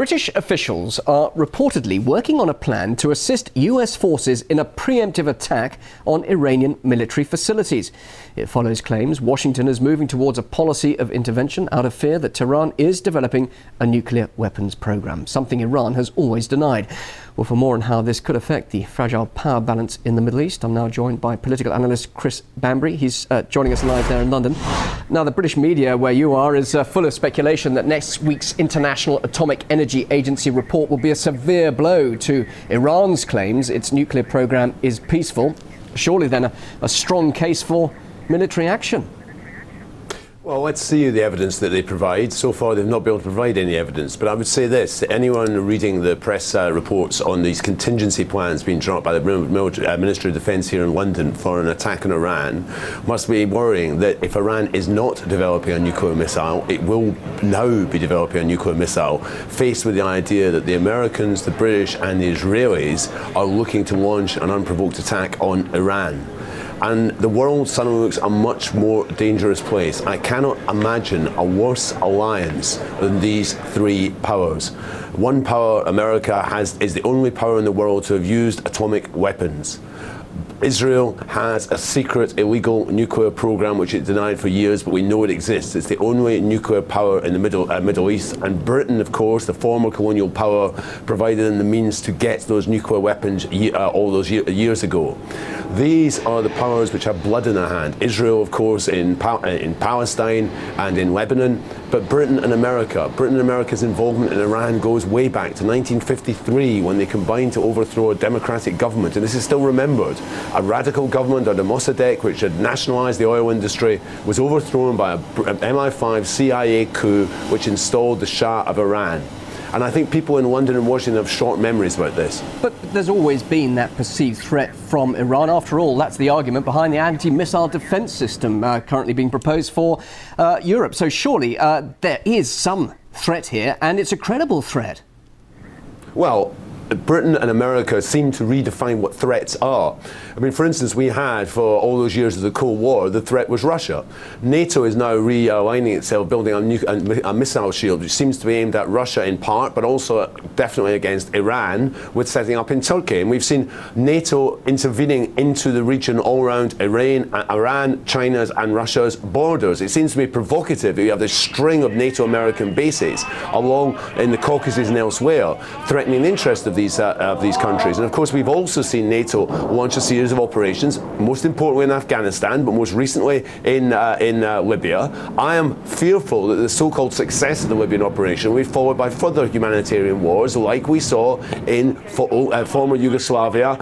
British officials are reportedly working on a plan to assist US forces in a preemptive attack on Iranian military facilities. It follows claims Washington is moving towards a policy of intervention out of fear that Tehran is developing a nuclear weapons program, something Iran has always denied. Well, for more on how this could affect the fragile power balance in the Middle East, I'm now joined by political analyst Chris Bambery. He's joining us live there in London. Now, the British media, where you are, is full of speculation that next week's International Atomic Energy Agency report will be a severe blow to Iran's claims its nuclear program is peaceful. Surely then a strong case for military action. Well, let's see the evidence that they provide. So far, they've not been able to provide any evidence. But I would say this, anyone reading the press reports on these contingency plans being drawn up by the Ministry of Defence here in London for an attack on Iran must be worrying that if Iran is not developing a nuclear missile, it will now be developing a nuclear missile, faced with the idea that the Americans, the British and the Israelis are looking to launch an unprovoked attack on Iran. And the world suddenly looks a much more dangerous place. I cannot imagine a worse alliance than these three powers. One power, America, is the only power in the world to have used atomic weapons. Israel has a secret illegal nuclear program which it denied for years, but we know it exists. It's the only nuclear power in the Middle East. And Britain, of course, the former colonial power, provided them the means to get those nuclear weapons all those years ago. These are the powers which have blood in their hand. Israel, of course, in Palestine and in Lebanon, but Britain and America. Britain and America's involvement in Iran goes way back to 1953 when they combined to overthrow a democratic government, and this is still remembered. A radical government under Mossadegh, which had nationalised the oil industry, was overthrown by an MI5 CIA coup which installed the Shah of Iran. And I think people in London and Washington have short memories about this. But there's always been that perceived threat from Iran. After all, that's the argument behind the anti-missile defence system currently being proposed for Europe. So surely there is some threat here, and it's a credible threat. Well, Britain and America seem to redefine what threats are. I mean, for instance, we had, for all those years of the Cold War, the threat was Russia. NATO is now realigning itself, building a missile shield, which seems to be aimed at Russia in part, but also definitely against Iran, with setting up in Turkey. And we've seen NATO intervening into the region all around Iran, China's and Russia's borders. It seems to be provocative that you have this string of NATO-American bases along in the Caucasus and elsewhere, threatening the interest of these countries. And of course, we've also seen NATO launch a series of operations, most importantly in Afghanistan, but most recently in Libya. I am fearful that the so-called success of the Libyan operation will be followed by further humanitarian wars, like we saw in former Yugoslavia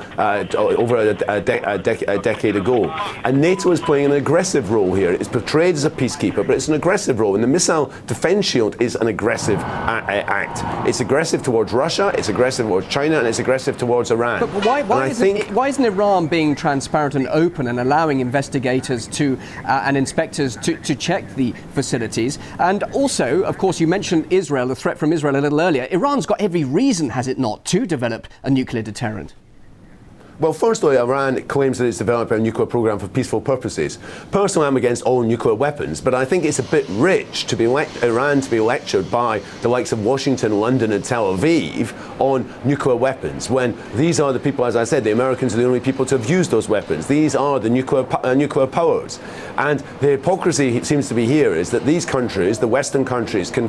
over a decade ago. And NATO is playing an aggressive role here. It's portrayed as a peacekeeper, but it's an aggressive role. And the missile defense shield is an aggressive act. It's aggressive towards Russia, it's aggressive towards China, and it's aggressive towards Iran. But why isn't Iran being transparent and open and allowing investigators and inspectors to check the facilities? And also, of course, you mentioned Israel, the threat from Israel a little earlier. Iran's got every reason, has it not, to develop a nuclear deterrent? Well, firstly, Iran claims that it's developing a nuclear program for peaceful purposes. Personally, I'm against all nuclear weapons, but I think it's a bit rich to be Iran to be lectured by the likes of Washington, London and Tel Aviv on nuclear weapons, when these are the people, as I said, the Americans are the only people to have used those weapons. These are the nuclear powers. And the hypocrisy seems to be here is that these countries, the Western countries, can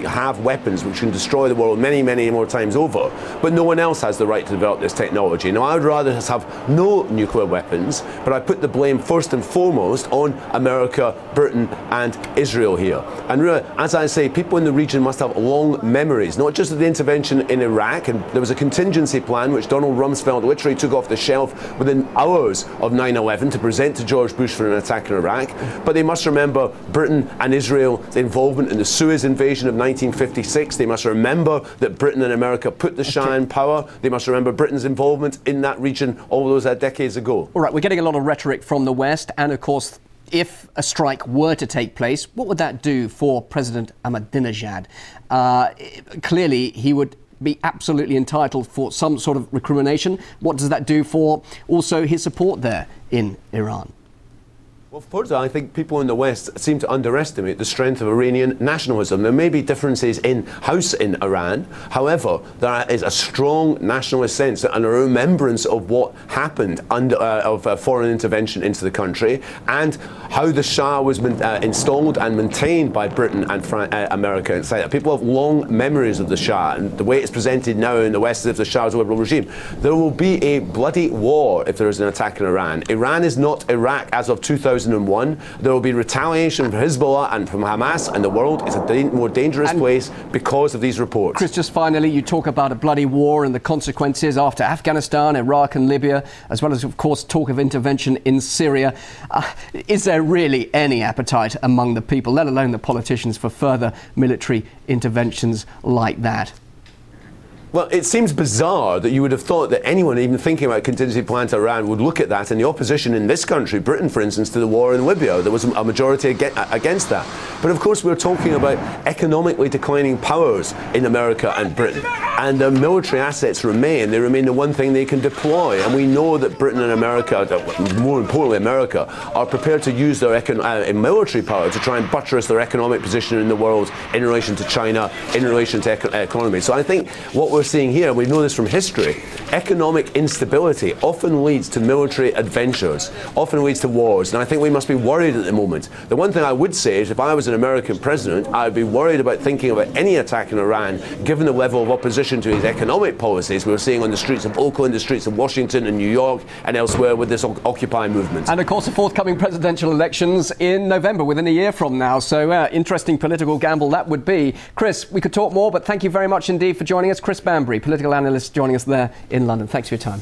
have weapons which can destroy the world many, many more times over, but no one else has the right to develop this technology. Now, I would rather have no nuclear weapons, but I put the blame first and foremost on America, Britain and Israel here. And really, as I say, people in the region must have long memories, not just of the intervention in Iraq, and there was a contingency plan which Donald Rumsfeld literally took off the shelf within hours of 9/11 to present to George Bush for an attack in Iraq, but they must remember Britain and Israel's involvement in the Suez invasion of 1956. They must remember that Britain and America put the Shah in power. They must remember Britain's involvement in that region all those decades ago. All right, we're getting a lot of rhetoric from the West, and of course, if a strike were to take place, what would that do for President Ahmadinejad? Clearly, he would be absolutely entitled for some sort of recrimination. What does that do for also his support there in Iran? Well, further, I think people in the West seem to underestimate the strength of Iranian nationalism. There may be differences in-house in Iran. However, there is a strong nationalist sense and a remembrance of what happened of foreign intervention into the country and how the Shah was installed and maintained by Britain and America. It's like people have long memories of the Shah, and the way it's presented now in the West as if the Shah is a liberal regime. There will be a bloody war if there is an attack in Iran. Iran is not Iraq as of 2001. There will be retaliation from Hezbollah and from Hamas, and the world is a more dangerous place because of these reports. Chris, just finally, you talk about a bloody war and the consequences after Afghanistan, Iraq and Libya, as well as, of course, talk of intervention in Syria. Is there really any appetite among the people, let alone the politicians, for further military interventions like that? Well, it seems bizarre that you would have thought that anyone even thinking about contingency plans to Iran would look at that, and the opposition in this country, Britain for instance, to the war in Libya, there was a majority against that. But of course we're talking about economically declining powers in America and Britain, and their military assets remain. They remain the one thing they can deploy, and we know that Britain and America, more importantly America, are prepared to use their military power to try and buttress their economic position in the world in relation to China, in relation to economy. So I think what we're seeing here, we know this from history, economic instability often leads to military adventures, often leads to wars, and I think we must be worried at the moment. The one thing I would say is if I was an American president, I'd be worried about thinking about any attack in Iran, given the level of opposition to his economic policies we're seeing on the streets of Oakland, the streets of Washington and New York and elsewhere with this Occupy movement. And of course the forthcoming presidential elections in November, within a year from now, so interesting political gamble that would be. Chris, we could talk more, but thank you very much indeed for joining us. Chris Bambery, political analyst, joining us there in London. Thanks for your time.